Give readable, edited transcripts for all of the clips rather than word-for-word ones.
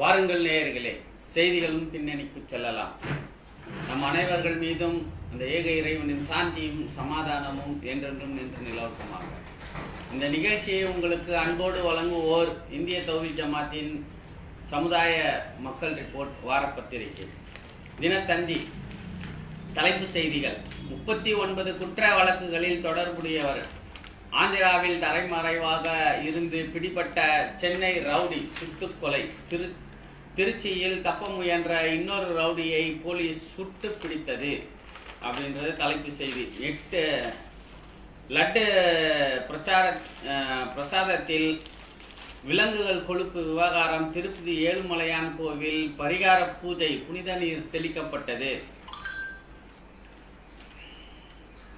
வாருங்கள் நேயர்களே, செய்திகளும் பின்னணிக்கு செல்லலாம். நம் அனைவர்கள் மீதும் அந்த ஏக இறைவனின் சாந்தியும் சமாதானமும் என்றென்றும் நின்று நிலவரமாக. இந்த நிகழ்ச்சியை உங்களுக்கு அன்போடு வழங்குவோர் இந்திய தௌஹீத் ஜமாத்தின் சமுதாய மக்கள் ரிப்போர்ட் வாரப்பத்திரிகை. தினத்தந்தி. தலைப்பு செய்திகள். 39 குற்ற வழக்குகளில் தொடர்புடையவர். ஆந்திராவில் தலைமறைவாக இருந்து பிடிபட்ட சென்னை ரவுடி சுட்டுக்கொலை. திருச்சியில் தப்ப முயன்ற இன்னொரு ரவுடியை போலீஸ் சுட்டு பிடித்தது அப்படின்றது தலைப்பு செய்தி. 8 லட்டு பிரசாதத்தில் விலங்குகள் கொழுப்பு விவகாரம். திருப்பதி ஏழுமலையான் கோவில் பரிகார பூஜை, புனித நீர் தெளிக்கப்பட்டது.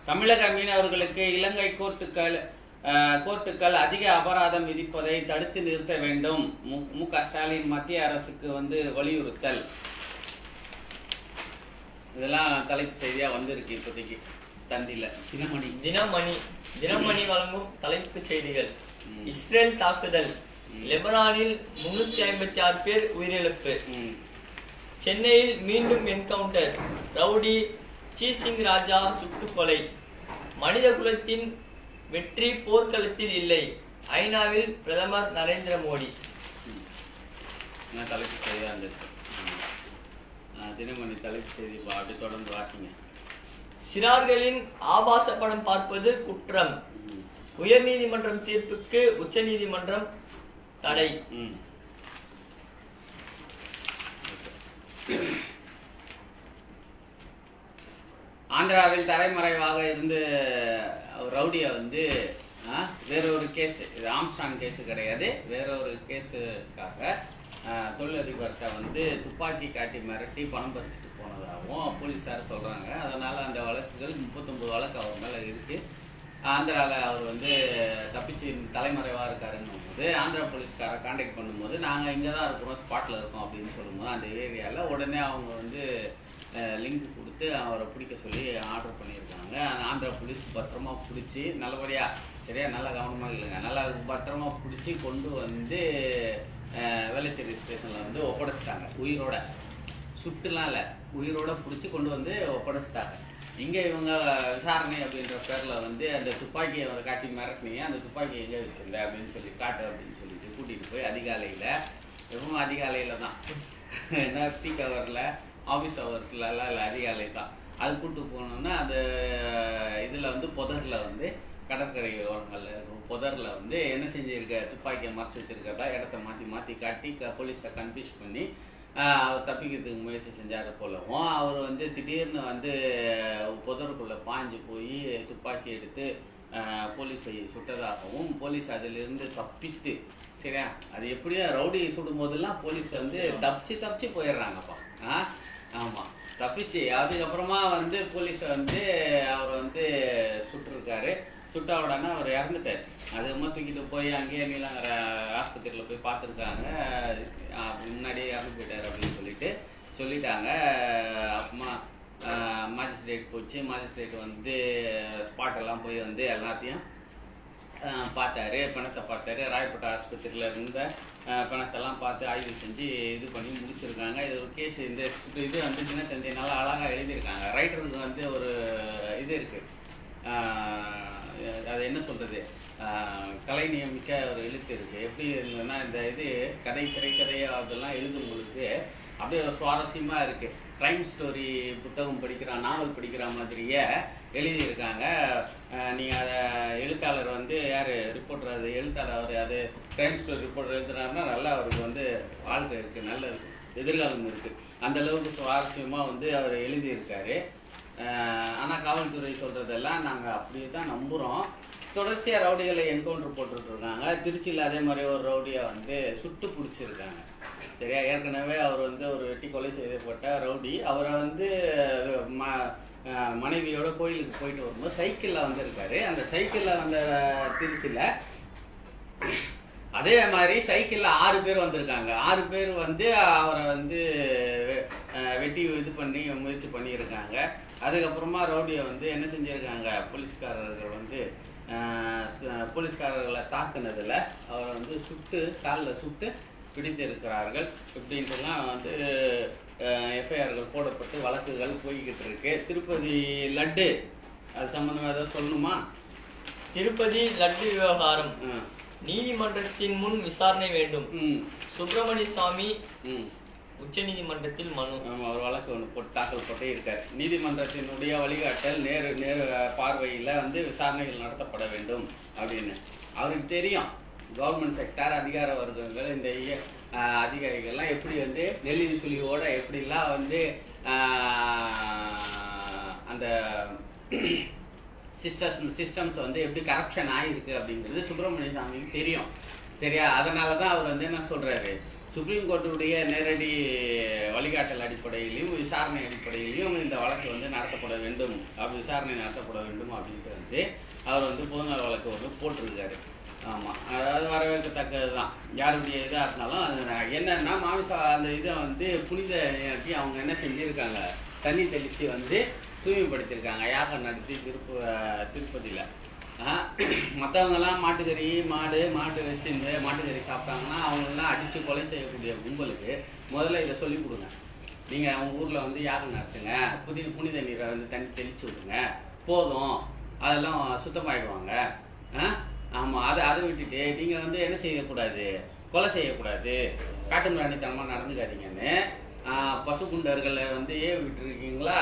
தமிழக மீனவர்களுக்கு இலங்கை கோர்ட்டுகள் அதிக அபராதம் விதிப்பதை தடுத்து நிறுத்த வேண்டும். மு.க. ஸ்டாலின் மத்திய அரசுக்கு வலியுறுத்தல். இதெல்லாம் தலைப்பு செய்தியா வந்திருக்கு இப்போதைக்கு தந்தில. தினமணி வழங்கும் தலைப்பு செய்திகள். இஸ்ரேல் தாக்குதல். லெபனானில் 356 பேர் உயிரிழப்பு. சென்னையில் மீண்டும் என்கவுண்டர். ரவுடி சீசிங் ராஜா சுட்டுக்கொலை. மனித குலத்தின் வெற்றி போர்க்களத்தில் இல்லை. ஐநாவில் பிரதமர் நரேந்திர மோடி. தலைப்பு செய்தியா இருந்திருக்கு. தினமணி தலைப்பு செய்தி அப்படி தொடர்ந்து வாசிங்க. சிறார்களின் ஆபாச படம் பார்ப்பது குற்றம். உயர்நீதிமன்றம் தீர்ப்புக்கு உச்சநீதிமன்றம் தடை. ஆந்திராவில் தலைமறைவாக இருந்து ரவுடியை வேறொரு கேஸ், இது ஆம்ஸ்டாங் கேஸு கிடையாது, வேறொரு கேஸுக்காக தொழிலதிபர்கிட்ட துப்பாக்கி காட்டி மிரட்டி பணம் பறிச்சுட்டு போனதாகவும் போலீஸார் சொல்றாங்க. அதனால அந்த வழக்குகள் 39 வழக்கு அவர் மேல இருக்கு. ஆந்திராவில் அவர் தப்பிச்சு தலைமறைவா இருக்காருன்னும் போது ஆந்திரா போலீஸ்காரை கான்டாக்ட் பண்ணும்போது நாங்கள் இங்கே தான் இருக்கிறோம், ஸ்பாட்டில் இருக்கோம் அப்படின்னு சொல்லும்போது அந்த ஏரியாவில் உடனே அவங்க லிங்க் கொடுத்து அவரை பிடிக்க சொல்லி ஆர்டர் பண்ணியிருக்காங்க. ஆந்திரா போலீஸ் பத்திரமா பிடிச்சி நல்லபடியா சரியா நல்லா கவனமாக இல்லைங்க, நல்லா பத்திரமா பிடிச்சி கொண்டு வேளச்சேரி ஸ்டேஷனில் ஒப்படைச்சிட்டாங்க. உயிரோட சுட்டுலாம் இல்லை, உயிரோட பிடிச்சி கொண்டு ஒப்படைச்சிட்டாங்க. இங்கே இவங்க விசாரணை அப்படின்ற பேரில் அந்த துப்பாக்கியை காட்டி மிரட்டினீங்க, அந்த துப்பாக்கியை எங்கே வச்சிருந்த அப்படின்னு சொல்லி காட்டு அப்படின்னு சொல்லிட்டு கூட்டிகிட்டு போய் அதிகாலையில், எப்பவும் அதிகாலையில் தான், என்ன பீக் ஹவரில் ஆஃபீஸ் ஹவர்ஸ்லாம் இல்லை, அதிகாலை தான். அது கூப்பிட்டு போனோன்னா அந்த இதில் புதரில் கடற்கரை ஓரங்களில் இருக்கும் புதரில் என்ன செஞ்சுருக்க, துப்பாக்கியை மறைச்சி வச்சிருக்கிறதா இடத்த மாற்றி காட்டி போலீஸை கன்ஃபியூஸ் பண்ணி அவர் தப்பிக்கிறதுக்கு முயற்சி செஞ்சார் போலவும் அவர் திடீர்னு புதருக்குள்ளே பாஞ்சு போய் துப்பாக்கி எடுத்து போலீஸை சுட்டதாகவும் போலீஸ் அதிலிருந்து தப்பித்து சரியா, அது எப்படியோ ரவுடி சுடும் போதெல்லாம் போலீஸ் தப்பிச்சு போயிடுறாங்கப்பா. ஆமாம், தப்பிச்சு அதுக்கப்புறமா போலீஸை அவர் சுட்டிருக்காரு. சுட்ட உடனே அவர் இறந்துட்டார். அதுக்கப்புறமா தூக்கிட்டு போய் அங்கேயே நீலாங்கரை ஆஸ்பத்திரியில் போய் பார்த்துருக்காங்க. முன்னாடியே இறந்து போயிட்டார் அப்படின்னு சொல்லிட்டாங்க. அப்புறமா மாஜிஸ்ட்ரேட் போச்சு. மாஜிஸ்ட்ரேட் ஸ்பாட்டெல்லாம் போய் எல்லாத்தையும் பார்த்தாரு, பணத்தை பார்த்தாரு. ராயப்பேட்டை ஆஸ்பத்திரியில் இருந்த பணத்தெல்லாம் பார்த்து ஆய்வு செஞ்சு இது பண்ணி முடிச்சிருக்காங்க. இது ஒரு கேஸ். இந்த இது தினத்தந்தி நல்லா அழகாக எழுதியிருக்காங்க. ரைட்டருக்கு ஒரு இது இருக்குது, அது என்ன சொல்கிறது, கலை நியமிக்க ஒரு எழுத்து இருக்குது. எப்படி இருந்ததுன்னா இந்த இது திரைக்கதையோ அதெல்லாம் எழுதும்போது அப்படியே சுவாரஸ்யமாக இருக்குது. க்ரைம் ஸ்டோரி புத்தகம் நாவல் படிக்கிற மாதிரியே எழுதியிருக்காங்க. நீங்கள் அதை எழுத்தாளர் யார் ரிப்போர்ட்டர், அது எழுத்தாளர் அது க்ரைம் ஸ்டோரி ரிப்போர்ட்டர் எழுதுறாருன்னா நல்லா அவருக்கு வாழ்க்கை இருக்குது, நல்ல எதிர்காலம் இருக்குது. அந்தளவுக்கு சுவாரஸ்யமாக அவர் எழுதியிருக்காரு. ஆனால் காவல்துறை சொல்கிறதெல்லாம் நாங்கள் அப்படியே தான் நம்புகிறோம். தொடர்ச்சியாக ரவுடிகளை என்கவுண்டர் போட்டுட்ருக்காங்க. திருச்சியில் அதே மாதிரி ஒரு ரவுடியை சுட்டு பிடிச்சிருக்காங்க. சரியா, ஏற்கனவே அவர் ஒரு வெட்டி கொலை செய்யப்பட்ட ரவுடி. அவரை மனைவியோட கோயிலுக்கு போயிட்டு வரும்போது சைக்கிளில் இருக்காரு. அந்த சைக்கிளில் திருச்சியில் அதே மாதிரி சைக்கிளில் 6 பேர் வந்திருக்காங்க. 6 பேர் அவரை வெட்டி இது பண்ணி முயற்சி பண்ணியிருக்காங்க. அதுக்கப்புறமா ரவுடியை என்ன செஞ்சுருக்காங்க, போலீஸ்காரர்களை தாக்குனதில் அவரை சுட்டு காலில் சுட்டு பிடித்திருக்கிறார்கள் இப்படின்ட்டுலாம் வந்து எஃப்ஐஆர்கள் போடப்பட்டு வழக்குகள் போய்கிட்டு இருக்கு. திருப்பதி லட்டு அது சம்பந்தமா ஏதாவது சொல்லணுமா? திருப்பதி லட்டு விவகாரம் நீதிமன்றத்தின் முன் விசாரணை வேண்டும். சுப்பிரமணிய சுவாமி உச்ச நீதிமன்றத்தில் மனு. ஒரு வழக்கு ஒன்று போட்டு தாக்கல் போட்டே இருக்காரு. நீதிமன்றத்தினுடைய வழிகாட்டல் நேரு பார்வையில் வந்து விசாரணைகள் நடத்தப்பட வேண்டும் அப்படின்னு அவருக்கு தெரியும். கவர்மெண்ட் செக்டார் அதிகார வர்க்கங்கள் இந்த அதிகாரிகள்லாம் எப்படி வந்து நெல்லின் சுழியோட எப்படிலாம் வந்து அந்த சிஸ்டம்ஸ் வந்து எப்படி கரப்ஷன் ஆகிருக்கு அப்படிங்கிறது சுப்பிரமணிய சாமிக்கு தெரியும். சரியா? அதனால தான் அவர் வந்து என்ன சொல்றாரு, சுப்ரீம் கோர்ட்டுடைய நேரடி வழிகாட்டல் அடிப்படையிலையும் விசாரணை அடிப்படையிலையும் இந்த வழக்கு வந்து நடத்தப்பட வேண்டும், விசாரணை நடத்தப்பட வேண்டும் அப்படின்ட்டு வந்து அவர் வந்து பொதுநல வழக்கு வந்து போட்டிருக்காரு. ஆமாம், அதாவது வரவேற்கத்தக்கது தான். யாருடைய இதாக இருந்தாலும் அது என்னன்னா அந்த இதை வந்து புனித நேரத்தை அவங்க என்ன செஞ்சுருக்காங்க, தண்ணி தெளித்து வந்து தூய்மைப்படுத்தியிருக்காங்க யாகம் நடத்தி திருப்பதியில். மற்றவங்கெல்லாம் மாட்டுக்கறி மாட்டு வச்சுருந்து மாட்டுக்கறி சாப்பிட்டாங்கன்னா அவங்களெல்லாம் அடித்து கொலை செய்யக்கூடிய கும்பலுக்கு முதல்ல இதை சொல்லிக் கொடுங்க. நீங்கள் அவங்க ஊரில் வந்து யாகம் நடத்துங்க, புனித நீரை வந்து தண்ணி தெளித்து விடுங்க, போதும், அதெல்லாம் சுத்தமாயிடுவாங்க. ஆமாம், அதை விட்டுட்டு நீங்கள் வந்து என்ன செய்யக்கூடாது, கொலை செய்யக்கூடாது, காட்டு மிராணித்தனமாக நடந்துக்காதீங்கன்னு பசு குண்டர்களை வந்து விட்டுருக்கீங்களா,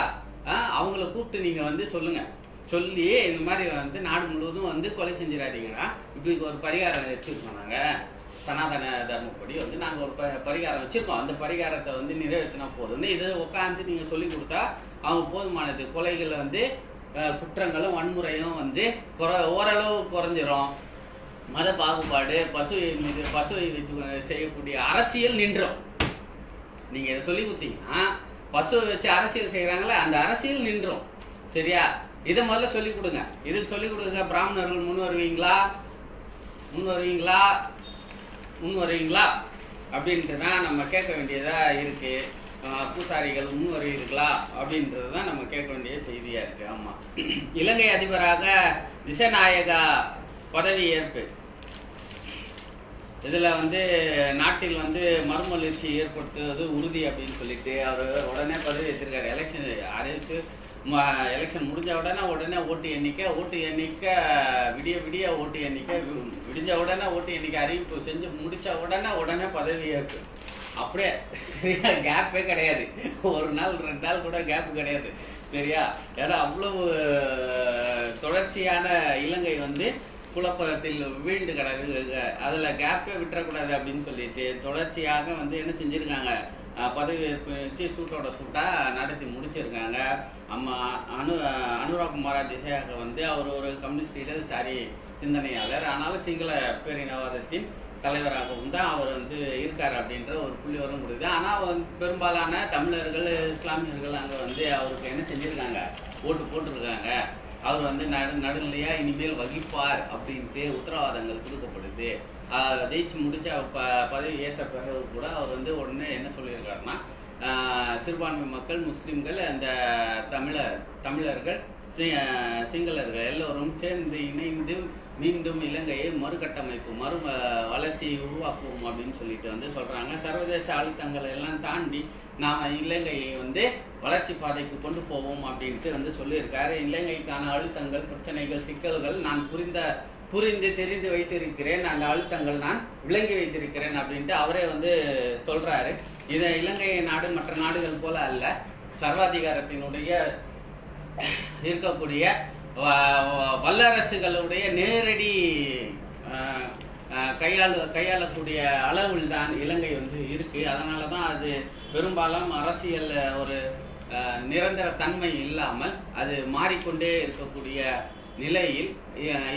அவங்கள கூப்பிட்டு நீங்கள் வந்து சொல்லுங்கள். சொல்லி இந்த மாதிரி வந்து நாடு முழுவதும் வந்து கொலை செஞ்சிடாதீங்கன்னா இப்படி ஒரு பரிகாரம் வச்சுருக்கோம். நாங்கள் சனாதன தர்மப்படி வந்து நாங்கள் ஒரு பரிகாரம் வச்சுருக்கோம். அந்த பரிகாரத்தை வந்து நிறைவேற்றினா போதும்னு இதை உட்காந்து நீங்கள் சொல்லி கொடுத்தா அவங்க போதுமானது. கொலைகளை வந்து குற்றங்களும் வன்முறையும் வந்து ஓரளவு குறைஞ்சிரும். மத பாகுபாடு பசுவை வைத்து செய்யக்கூடிய அரசியல் நின்றோம். நீங்கள் இதை சொல்லி கொடுத்தீங்கன்னா பசுவை வச்சு அரசியல் செய்கிறாங்களே அந்த அரசியல் நின்றோம். சரியா? இதை முதல்ல சொல்லிக் கொடுங்க. இதுக்கு சொல்லிக் கொடுங்க. பிராமணர்கள் முன் வருவீங்களா அப்படின்ட்டு தான் நம்ம கேட்க வேண்டியதா இருக்கு. பூசாரிகள் முன் வருவீர்களா அப்படின்றது தான் நம்ம கேட்க வேண்டிய செய்தியா இருக்கு. ஆமா, இலங்கை அதிபராக திசநாயகா பதவி ஏற்பு. இதுல வந்து நாட்டில் வந்து மறுமலர்ச்சி ஏற்படுத்துவது உறுதி அப்படின்னு சொல்லிட்டு அவர் உடனே பதவி ஏற்றிருக்காரு. எலெக்ஷன் முடிஞ்ச உடனே ஓட்டு எண்ணிக்கை விடிய ஓட்டு எண்ணிக்கை விடிஞ்ச உடனே ஓட்டு எண்ணிக்கை அறிவிப்பு செஞ்சு முடிச்ச உடனே பதவி ஏற்பு. அப்படியே சரியா, கேப்பே கிடையாது. ஒரு நாள் 2 நாள் கூட கேப் கிடையாது. சரியா? ஏன்னா அவ்வளவு தொடர்ச்சியான இலங்கை வந்து குழப்பத்தில் வீழ்ந்து கிடக்கு. அதுல கேப்பே விட்டுறக்கூடாது அப்படின்னு சொல்லிட்டு தொடர்ச்சியாக வந்து என்ன செஞ்சிருக்காங்க, பதவி வச்சு சூட்டா நடத்தி முடிச்சிருக்காங்க. அனுராகுமாரா திசையாக வந்து அவர் ஒரு கம்யூனிஸ்ட் இடதுசாரி சிந்தனையாளர், ஆனாலும் சிங்கள பேரினவாதத்தின் தலைவராகவும் தான் அவர் வந்து இருக்காரு அப்படின்ற ஒரு புள்ளி வரும் முடியுது. ஆனால் பெரும்பாலான தமிழர்கள் இஸ்லாமியர்கள் அங்கே வந்து அவருக்கு என்ன செஞ்சிருக்காங்க, ஓட்டு போட்டிருக்காங்க. அவர் வந்து நடுநிலையா இனிமேல் வகிப்பார் அப்படின்ட்டு உத்தரவாதங்கள் கொடுக்கப்படுது. ஜெயிச்சு முடிச்ச பதவி ஏற்ற பிறகு கூட அவர் வந்து உடனே என்ன சொல்லியிருக்காருன்னா, சிறுபான்மை மக்கள், முஸ்லிம்கள், அந்த தமிழர்கள், சிங்களர்கள் எல்லோரும் சேர்ந்து இணைந்து மீண்டும் இலங்கையை மறுகட்டமைப்பு வளர்ச்சியை உருவாக்குவோம் அப்படின்னு சொல்லிட்டு வந்து சொல்றாங்க. சர்வதேச அழுத்தங்களை எல்லாம் தாண்டி நாம இலங்கையை வந்து வளர்ச்சி பாதைக்கு கொண்டு போவோம் அப்படின்ட்டு வந்து சொல்லியிருக்காரு. இலங்கைக்கான அழுத்தங்கள், பிரச்சனைகள், சிக்கல்கள் நான் புரிந்து தெரிந்து வைத்திருக்கிறேன், அந்த அழுத்தங்கள் நான் விளங்கி வைத்திருக்கிறேன் அப்படின்ட்டு அவரே வந்து சொல்றாரு. இதை இலங்கை நாடு மற்ற நாடுகள் போல அல்ல, சர்வாதிகாரத்தினுடைய இருக்கக்கூடிய வல்லரசுகளுடைய நேரடி கையாளக்கூடிய அளவில் தான் இலங்கை வந்து இருக்கு. அதனாலதான் அது பெரும்பாலும் அரசியல் ஒரு நிரந்தர தன்மை இல்லாமல் அது மாறிக்கொண்டே இருக்கக்கூடிய நிலையில்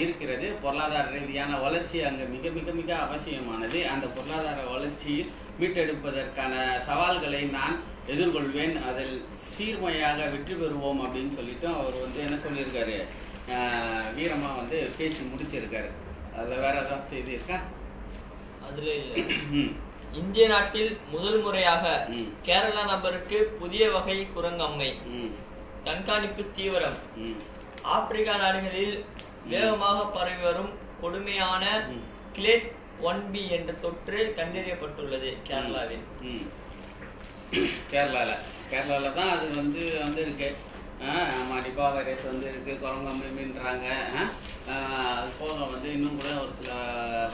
இருக்கிறது. பொருளாதார ரீதியான வளர்ச்சி அங்கு மிக மிக மிக அவசியமானது. அந்த பொருளாதார வளர்ச்சியில் மீட்டெடுப்பதற்கான சவால்களை நான் எதிர்கொள்வேன், அதில் சீர்மையாக வெற்றி பெறுவோம் அப்படின்னு சொல்லிட்டு அவர் வந்து என்ன சொல்லியிருக்காரு, வீரமா வந்து பேசி முடிச்சிருக்காரு. அதுல வேற ஏதாவது செய்தி இருக்கா? அதுல இந்திய நாட்டில் முதல் முறையாக கேரளா நபருக்கு புதிய வகை குரங்கம்மை, கண்காணிப்பு தீவிரம். ஆப்பிரிக்கா நாடுகளில் வேகமாக பரவி வரும் கொடுமையான கிளேட் H1N1B என்ற தொற்று கண்டறியப்பட்டுள்ளது கேரளாவில். கேரளாவில் தான் அது வந்து இருக்கு. ஆமாம், நிபா வைரஸ் வந்து இருக்கு, குரங்கம்மின்றாங்க. அது போக வந்து இன்னும் கூட ஒரு சில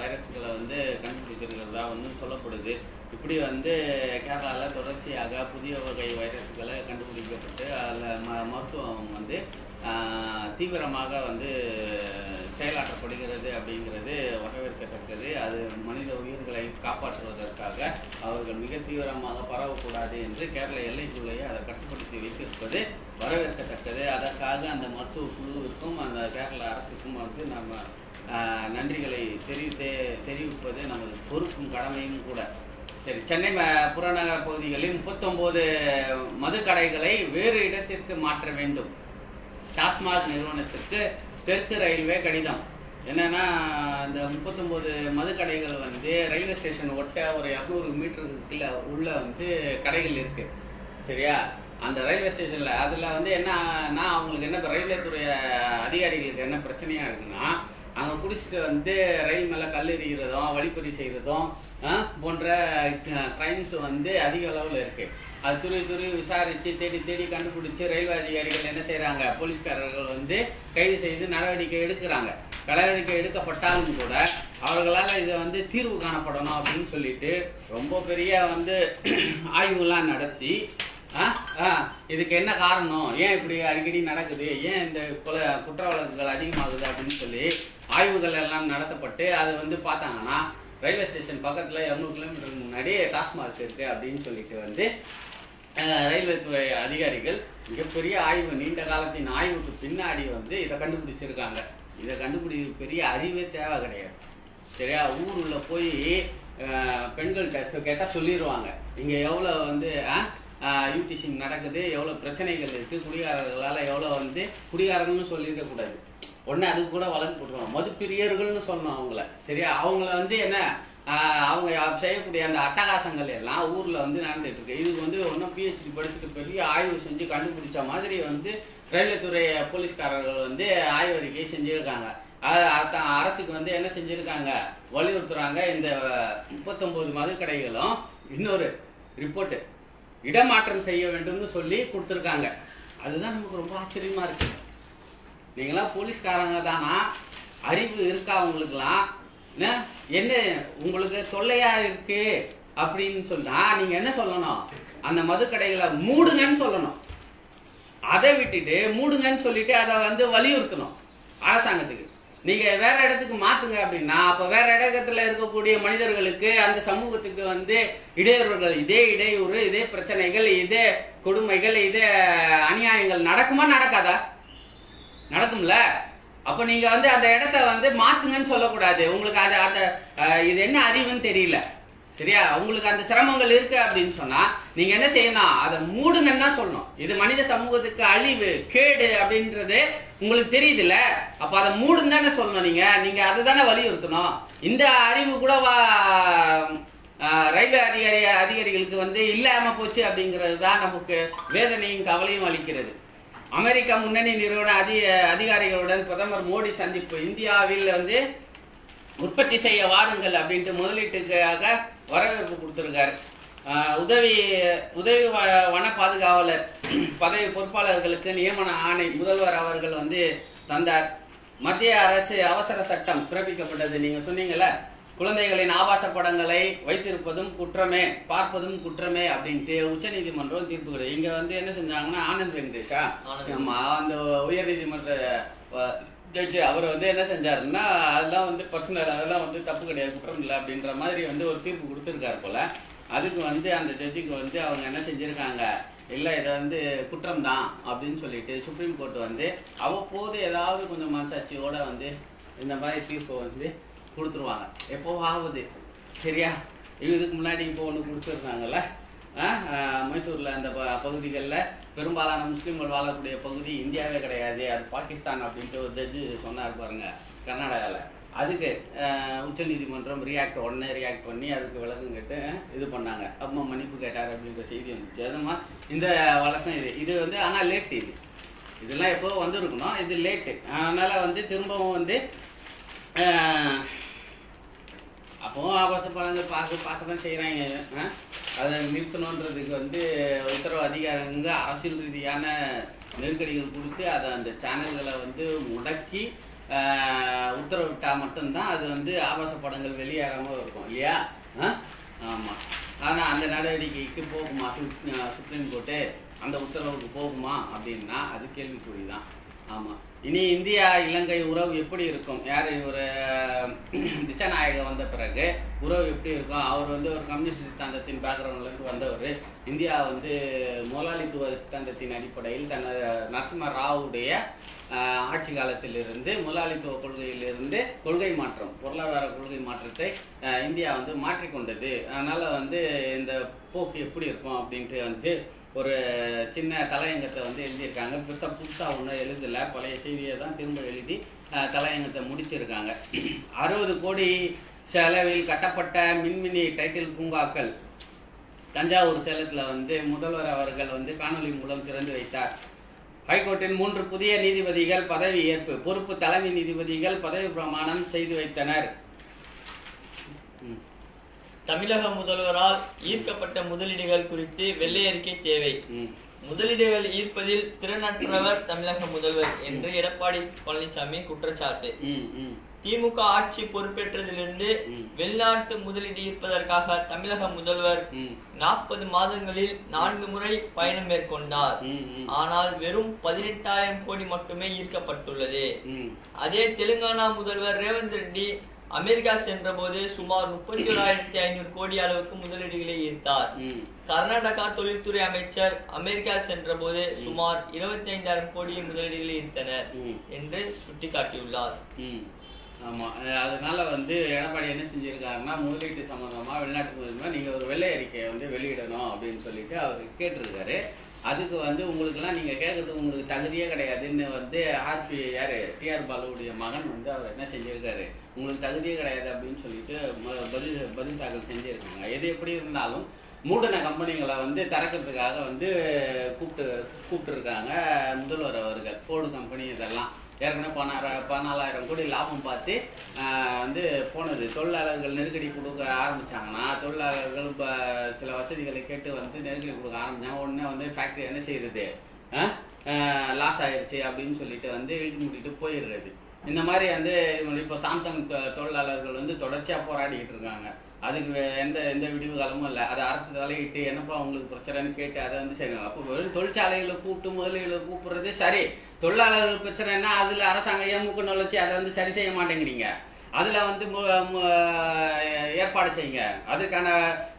வைரஸ்களை வந்து கண்டுபிடிச்சிருக்கிறதா வந்து சொல்லப்படுது. இப்படி வந்து கேரளாவில் தொடர்ச்சியாக புதிய வகை வைரஸ்களை கண்டுபிடிக்கப்பட்டு அதில் மருத்துவம் வந்து தீவிரமாக வந்து செயலாற்றப்படுகிறது அப்படிங்கிறது வரவேற்கத்தக்கது. அது மனித உயிர்களை காப்பாற்றுவதற்காக அவர்கள் மிக தீவிரமாக பரவக்கூடாது என்று கேரள எல்லைக்குள்ளேயே அதை கட்டுப்படுத்தி வைத்திருப்பது வரவேற்கத்தக்கது. அதற்காக அந்த மருத்துவ குழுவிற்கும் அந்த கேரள அரசுக்கும் வந்து நம்ம நன்றிகளை தெரிவிப்பது நமது பொறுப்பும் கடமையும் கூட. சரி, சென்னை புறநகர் பகுதிகளில் 39 மதுக்கடைகளை வேறு இடத்திற்கு மாற்ற வேண்டும். டாஸ்மாக் நிறுவனத்திற்கு தெற்கு ரயில்வே கடிதம். என்னன்னா, இந்த 39 மதுக்கடைகள் வந்து ரயில்வே ஸ்டேஷன் ஒட்ட ஒரு 200 மீட்டருக்கு உள்ள வந்து கடைகள் இருக்கு. சரியா? அந்த ரயில்வே ஸ்டேஷன்ல அதுல வந்து என்னன்னா, அவங்களுக்கு என்ன ரயில்வே துறை அதிகாரிகளுக்கு என்ன பிரச்சனையா இருக்குன்னா, அங்க குடிச்சிட்டு வந்து ரயில் மேல கல் எறிகிறதும் வழிப்பறி செய்யறதும் போன்ற கிரைம்ஸ் வந்து அதிக அளவில் இருக்கு. அது துருவி விசாரிச்சு தேடி கண்டுபிடிச்சு ரயில்வே அதிகாரிகள் என்ன செய்யறாங்க, போலீஸ்காரர்கள் வந்து கைது செய்து நடவடிக்கை எடுக்கிறாங்க. நடவடிக்கை எடுக்கப்பட்டாலும் கூட அவர்களால் இதை வந்து தீர்வு காணப்படணும் அப்படின்னு சொல்லிட்டு ரொம்ப பெரிய வந்து ஆய்வுலாம் நடத்தி இதுக்கு என்ன காரணம், ஏன் இப்படி அடிக்கடி நடக்குது, ஏன் இந்த குற்ற வழக்குகள் அதிகமாகுது அப்படின்னு சொல்லி ஆய்வுகள் எல்லாம் நடத்தப்பட்டு அது வந்து பார்த்தாங்கன்னா ரயில்வே ஸ்டேஷன் பக்கத்துல 200 கிலோமீட்டருக்கு முன்னாடி டாஸ்மாக் இருக்கு அப்படின்னு சொல்லிட்டு வந்து ரயில்வே துறை அதிகாரிகள் மிகப்பெரிய ஆய்வு, நீண்ட காலத்தின் ஆய்வுக்கு பின்னாடி வந்து இதை கண்டுபிடிச்சிருக்காங்க. இதை கண்டுபிடிக்க பெரிய அறிவே தேவை கிடையாது. சரியா? ஊருள்ள போய் பெண்கள்கிட்ட கேட்டா சொல்லிடுவாங்க, இங்க எவ்வளவு வந்து யூடிசிங் நடக்குது, எவ்வளவு பிரச்சனைகள் இருக்கு, குடிகாரர்களால எவ்வளவு வந்து குடிகாரர்கள்னு சொல்லியிருக்க கூடாது. உடனே அதுக்கு கூட வழக்கு போட்டுருவாங்க, மதுப்பிரியர்கள்னு சொல்லணும் அவங்கள. சரியா? அவங்கள வந்து என்ன, அவங்க செய்யக்கூடிய அந்த அட்டகாசங்கள் எல்லாம் ஊர்ல வந்து நடந்துட்டு இருக்கு. இதுக்கு வந்து ஒன்னும் PhD படிச்சுட்டு பெரிய ஆய்வு செஞ்சு கண்டுபிடிச்ச மாதிரி வந்து ரயில்வே துறை போலீஸ்காரர்கள் வந்து ஆய்வறிக்கை செஞ்சிருக்காங்க. அரசுக்கு வந்து என்ன செஞ்சிருக்காங்க, வலியுறுத்துறாங்க. இந்த 39 மதுக்கடைகளும் இன்னொரு ரிப்போர்ட் இடமாற்றம் செய்ய வேண்டும்னு சொல்லி கொடுத்துருக்காங்க. அதுதான் நமக்கு ரொம்ப ஆச்சரியமா இருக்கு. நீங்களாம் போலீஸ்காரங்க தானா, அறிவு இருக்கா உங்களுக்குலாம், என்ன உங்களுக்கு தொல்லையா இருக்கு அப்படின்னு சொன்னா நீங்க என்ன சொல்லணும், அந்த மதுக்கடைகளை மூடுங்கன்னு சொல்லணும். அதை விட்டுட்டு மூடுங்கன்னு சொல்லிட்டு அதை வந்து வலியுறுத்தணும் அரசாங்கத்துக்கு. நீங்க வேற இடத்துக்கு மாத்துங்க அப்படின்னா அப்ப வேற இடத்துல இருக்கக்கூடிய மனிதர்களுக்கு அந்த சமூகத்துக்கு வந்து இடையூறுகள், இதே இடையூறு, இதே பிரச்சனைகள், இதே கொடுமைகள், இதே அநியாயங்கள் நடக்குமா நடக்காதா? நடக்கும்ல. அப்ப நீங்க வந்து அந்த இடத்த வந்து மாத்துங்கன்னு சொல்லக்கூடாது. உங்களுக்கு அந்த இது என்ன அறிவுன்னு தெரியல. சரியா? உங்களுக்கு அந்த சிரமங்கள் இருக்கு அப்படின்னு சொன்னா நீங்க என்ன செய்யணும், அதை மூடுங்கன்னு தான் சொல்லணும். இது மனித சமூகத்துக்கு அழிவு, கேடு அப்படின்றது உங்களுக்கு தெரியுதுல்ல, அப்ப அதை மூடுன்னு தானே சொல்லணும். நீங்க அதை தானே வலியுறுத்தணும். இந்த அறிவு கூட ரயில்வே அதிகாரிகளுக்கு வந்து இல்லாம போச்சு அப்படிங்கிறது தான் நமக்கு வேதனையும் கவலையும் அளிக்கிறது. அமெரிக்கா முன்னணி நிறுவன அதிகாரிகளுடன் பிரதமர் மோடி சந்திப்பு. இந்தியாவில் வந்து உற்பத்தி செய்ய வாருங்கள் அப்படின்ட்டு முதலீட்டுக்காக வரவேற்பு கொடுத்திருக்காரு. உதவி வன பாதுகாவலர் பதவி பொறுப்பாளர்களுக்கு நியமன ஆணை முதல்வர் அவர்கள் வந்து தந்தார். மத்திய அரசு அவசர சட்டம் பிறப்பிக்கப்பட்டது. நீங்க சொன்னீங்கல்ல, குழந்தைகளின் ஆபாச படங்களை வைத்திருப்பதும் குற்றமே, பார்ப்பதும் குற்றமே அப்படின்ட்டு உச்ச நீதிமன்றம் தீர்ப்பு கிடையாது. இங்க வந்து என்ன செஞ்சாங்கன்னா, ஆனந்த் வெங்கடேஷா அந்த உயர் நீதிமன்ற ஜட்ஜு அவர் வந்து என்ன செஞ்சாருன்னா, அதெல்லாம் வந்து பர்சனல், அதெல்லாம் வந்து தப்பு கிடையாது, குற்றம் இல்லை அப்படின்ற மாதிரி வந்து ஒரு தீர்ப்பு கொடுத்துருக்காரு போல. அதுக்கு வந்து அந்த ஜட்ஜுக்கு வந்து அவங்க என்ன செஞ்சிருக்காங்க, இல்லை இதை வந்து குற்றம் தான் அப்படின்னு சொல்லிட்டு சுப்ரீம் கோர்ட் வந்து அவ்வப்போது ஏதாவது கொஞ்சம் மனசாட்சியோட வந்து இந்த மாதிரி தீர்ப்பை வந்து கொடுத்துருவாங்க எப்போவாவது. சரியா? இதுக்கு முன்னாடி இப்போ ஒன்று கொடுத்துருந்தாங்கல்ல, மைசூரில் அந்த பகுதிகளில் பெரும்பாலான முஸ்லீம்கள் வாழக்கூடிய பகுதி இந்தியாவே கிடையாது, அது பாகிஸ்தான் அப்படின்ட்டு ஒரு ஜட்ஜு சொன்னார் பாருங்க கர்நாடகாவில். அதுக்கு உச்ச நீதிமன்றம் உடனே ரியாக்ட் பண்ணி அதுக்கு விளக்கம் கேட்டு இது பண்ணாங்க. அம்மா மன்னிப்பு கேட்டார் அப்படின்ற செய்தி வந்துச்சு. அதுமா இந்த வழக்கம் இது வந்து ஆனால் லேட்டு, இதெல்லாம் எப்போ வந்துருக்கணும், இது லேட்டு. அதனால வந்து திரும்பவும் வந்து அப்பவும் ஆபாச படங்கள் பார்க்க தான் செய்கிறாங்க. அதை நிறுத்தணுன்றதுக்கு வந்து உத்தரவு அதிகாரங்க அரசியல் ரீதியான நெருக்கடிகள் கொடுத்து அதை அந்த சேனல்களை வந்து முடக்கி உத்தரவிட்டால் மட்டும்தான் அது வந்து ஆபாச படங்கள் வெளியேறாமல் இருக்கும் இல்லையா? ஆமாம். ஆனால் அந்த நடவடிக்கைக்கு போகுமா சுப்ரீம் கோர்ட்டு, அந்த உத்தரவுக்கு போகுமா அப்படின்னா அது கேள்விக்குறி தான். ஆமாம். இனி இந்தியா இலங்கை உறவு எப்படி இருக்கும்? யார் ஒரு திசாநாயகம் வந்த பிறகு உறவு எப்படி இருக்கும்? அவர் வந்து ஒரு கம்யூனிஸ்ட் சித்தாந்தத்தின் பேக்ரவுண்ட்லேருந்து வந்தவர். இந்தியா வந்து முதலாளித்துவ சித்தாந்தத்தின் அடிப்படையில் நரசிம்ம ராவுடைய ஆட்சி காலத்திலிருந்து முதலாளித்துவ கொள்கையிலிருந்து கொள்கை மாற்றம், பொருளாதார கொள்கை மாற்றத்தை இந்தியா வந்து மாற்றிக்கொண்டது. அதனால வந்து இந்த போக்கு எப்படி இருக்கும் அப்படின்ட்டு வந்து ஒரு சின்ன தலையங்கத்தை வந்து எழுதியிருக்காங்க. புதுசாக ஒன்றும் எழுதலை, பழைய செய்தியை தான் திரும்ப எழுதி தலையங்கத்தை முடிச்சிருக்காங்க. 60 கோடி செலவில் கட்டப்பட்ட மின்மினி டைட்டில் பூங்காக்கள் தஞ்சாவூர் சேலத்தில் வந்து முதல்வர் அவர்கள் வந்து காணொலி மூலம் திறந்து வைத்தார். ஹைகோர்ட்டின் 3 புதிய நீதிபதிகள் பதவி ஏற்பு, பொறுப்பு தலைமை நீதிபதிகள் பதவி பிரமாணம் செய்து வைத்தனர். தமிழக முதல்வரால் ஈர்க்கப்பட்ட முதலீடுகள் குறித்து வெள்ளை அறிக்கை தேவை. முதலீடுகள் ஈர்ப்பதில் திறனற்றவர் தமிழக முதல்வர் என்று எடப்பாடி பழனிசாமி குற்றச்சாட்டு. திமுக ஆட்சி பொறுப்பேற்றதிலிருந்து வெளிநாட்டு முதலீடு ஈர்ப்பதற்காக தமிழக முதல்வர் 40 மாதங்களில் 4 முறை பயணம் மேற்கொண்டார். ஆனால் வெறும் 18,000 கோடி மட்டுமே ஈர்க்கப்பட்டுள்ளது. அதே தெலுங்கானா முதல்வர் ரேவந்த் ரெட்டி அமெரிக்கா சென்ற போது சுமார் 31,500 கோடி அளவுக்கு முதலீடுகளை ஈர்த்தார். கர்நாடகா தொழில்துறை அமைச்சர் அமெரிக்கா சென்ற போது சுமார் 25,000 கோடி முதலீடுகளை ஈர்த்தனர் என்று சுட்டிக்காட்டியுள்ளார். ஆமா, அதனால வந்து எடப்பாடி என்ன செஞ்சிருக்காருன்னா, முதலீட்டு சம்பந்தமா வெளிநாட்டு முதலீடு நீங்க ஒரு வெள்ளை அறிக்கையை வந்து வெளியிடணும் அப்படின்னு சொல்லிட்டு அவர் கேட்டிருக்காரு. அதுக்கு வந்து உங்களுக்குலாம் நீங்க கேட்கறதுக்கு உங்களுக்கு தகுதியே கிடையாதுன்னு வந்து டிஆர் பாலுடைய மகன் வந்து அவர் என்ன செஞ்சிருக்காரு, உங்களுக்கு தகுதியே கிடையாது அப்படின்னு சொல்லிட்டு பதில் தாக்கல் செஞ்சிருக்காங்க. எது எப்படி இருந்தாலும் மூடன கம்பெனிகளை வந்து திறக்கிறதுக்காக வந்து கூப்பிட்டு இருக்காங்க முதல்வர் அவர்கள். ஃபோர்டு கம்பெனி இதெல்லாம் ஏற்கனவே 14,000 கோடி லாபம் பார்த்து வந்து போனது. தொழிலாளர்கள் நெருக்கடி கொடுக்க ஆரம்பிச்சாங்கன்னா, தொழிலாளர்கள் சில வசதிகளை கேட்டு வந்து நெருக்கடி கொடுக்க ஆரம்பிச்சாங்க. உடனே வந்து ஃபேக்டரி என்ன செய்யறது, லாஸ் ஆயிடுச்சு அப்படின்னு சொல்லிட்டு வந்து இழுத்து மூட்டிட்டு போயிடுறது. இந்த மாதிரி வந்து இப்போ சாம்சங் தொழிலாளர்கள் வந்து தொடர்ச்சியாக போராடிக்கிட்டு இருக்காங்க. அதுக்கு எந்த விடிவு காலமும் இல்லை. அதை அரசு தலையிட்டு என்னப்பா உங்களுக்கு பிரச்சனைன்னு கேட்டு அதை வந்து செய்யணும். அப்போ வெறும் தொழிற்சாலைகளை கூப்பிட்டு முதலீடுகளை கூப்பிடுறது சரி, தொழிலாளர்கள் பிரச்சனைன்னா அதில் அரசாங்கம் ஏன் மூக்கு நுழைச்சி அதை வந்து சரி செய்ய மாட்டேங்கிறீங்க. அதில் வந்து ஏற்பாடு செய்யுங்க. அதுக்கான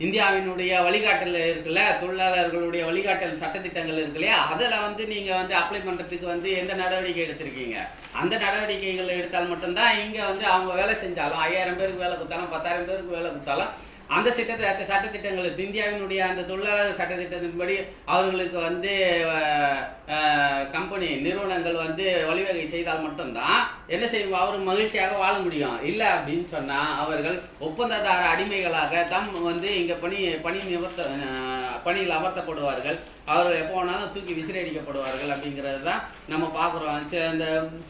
இந்தியாவினுடைய வழிகாட்டல் இருக்குல்ல, தொழிலாளர்களுடைய வழிகாட்டல் சட்டத்திட்டங்கள் இருக்கு இல்லையா, அதில் வந்து நீங்கள் வந்து அப்ளை பண்ணுறதுக்கு வந்து எந்த நடவடிக்கை எடுத்திருக்கீங்க? அந்த நடவடிக்கைகள் எடுத்தால் மட்டும்தான் இங்கே வந்து அவங்க வேலை செஞ்சாலும் 5,000 பேருக்கு வேலை கொடுத்தாலும் 10,000 பேருக்கு வேலை கொடுத்தாலும் அந்த சட்டத்திட்டங்களுக்கு இந்தியாவினுடைய அந்த தொழிலாளர் சட்டத்திட்டத்தின்படி அவர்களுக்கு வந்து கம்பெனி நிறுவனங்கள் வந்து வழிவகை செய்தால் மட்டும்தான் என்ன செய்வோம், அவர் மகிழ்ச்சியாக வாழ முடியும். இல்லை அப்படின்னு சொன்னா அவர்கள் ஒப்பந்ததார அடிமைகளாக தம் வந்து இங்க பணியில் அமர்த்தப்படுவார்கள். அவர்கள் எப்போ வேணாலும் தூக்கி விசிறடிக்கப்படுவார்கள் அப்படிங்கிறது தான் நம்ம பார்க்குறோம்.